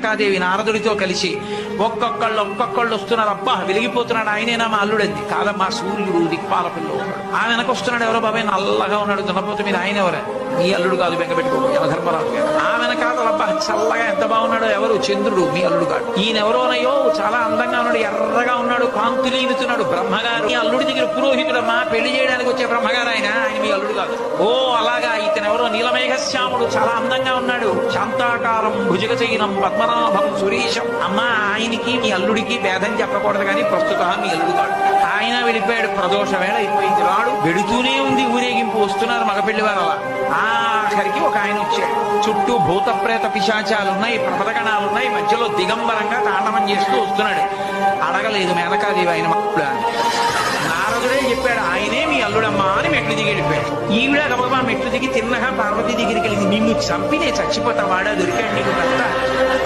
మేనకాదేవి నారదుడితో కలిసి ఒక్కొక్కళ్ళు వస్తున్నారు. అబ్బా వెలిగిపోతున్నాడు, ఆయనేనా మా అల్లుడంది. కాదమ్మా, సూర్యుడు దిక్పాల పిల్ల. ఆ వెనకొస్తున్నాడు ఎవరో బాబాయ్ నల్లగా ఉన్నాడు, దున్నపోతే మీరు ఆయన ఎవరే? మీ అల్లుడు కాదు, బెంగపెట్టుకో యమధర్మరాజు గారు. ఆ వెనకాల అబ్బా చల్లగా ఎంత బాగున్నాడో ఎవరు? చంద్రుడు, మీ అల్లుడు కాదు. ఈయన ఎవరోనయ్యో చాలా అందంగా ఉన్నాడు, ఎర్రగా ఉన్నాడు, కాంతులీనుతున్నాడు. బ్రహ్మగారు, మీ అల్లుడి దగ్గర పురోహితుడమ్మా, పెళ్లి చేయడానికి వచ్చే బ్రహ్మగారు ఆయన మీ అల్లుడు కాదు. ఓ అలాగా, ఇతను ఎవరో నీలమేఘశ్యాముడు, చాలా అందంగా ఉన్నాడు, శాంతాకారం భుజగచైనం పద్మనాభం సురీశం. అమ్మా ఆయనకి మీ అల్లుడికి భేదం చెప్పకూడదు కానీ ప్రస్తుతం మీ అల్లుడు కాదు. ఆయన వెళ్ళిపోయాడు, ప్రదోష వేళ అయిపోయింది. రాడు వెడుతూనే ఉంది, ఊరేగింపు వస్తున్నారు మగపెళ్లి వారు. అలా ఆఖరికి ఒక ఆయన వచ్చాడు. చుట్టూ భూత ప్రేత పిశాచాలున్నాయి, ప్రపదగణాలున్నాయి, మధ్యలో దిగంబరంగా తాండవం చేస్తూ వస్తున్నాడు. అడగలేదు మేనకాదేవి ఆయన అల్లుడు అని. నారదుడే చెప్పాడు, ఆయనే మీ అల్లుడమ్మా అని మెట్లు దిగి వెళ్ళిపోయాడు. ఈవిడ గబగబా మెట్లు దిగి తిన్నగా పార్వతీ దగ్గరికి వెళ్ళింది. నిన్ను చంపి నేను చచ్చిపోతా, వాడా దొరికాడు నీకు భర్త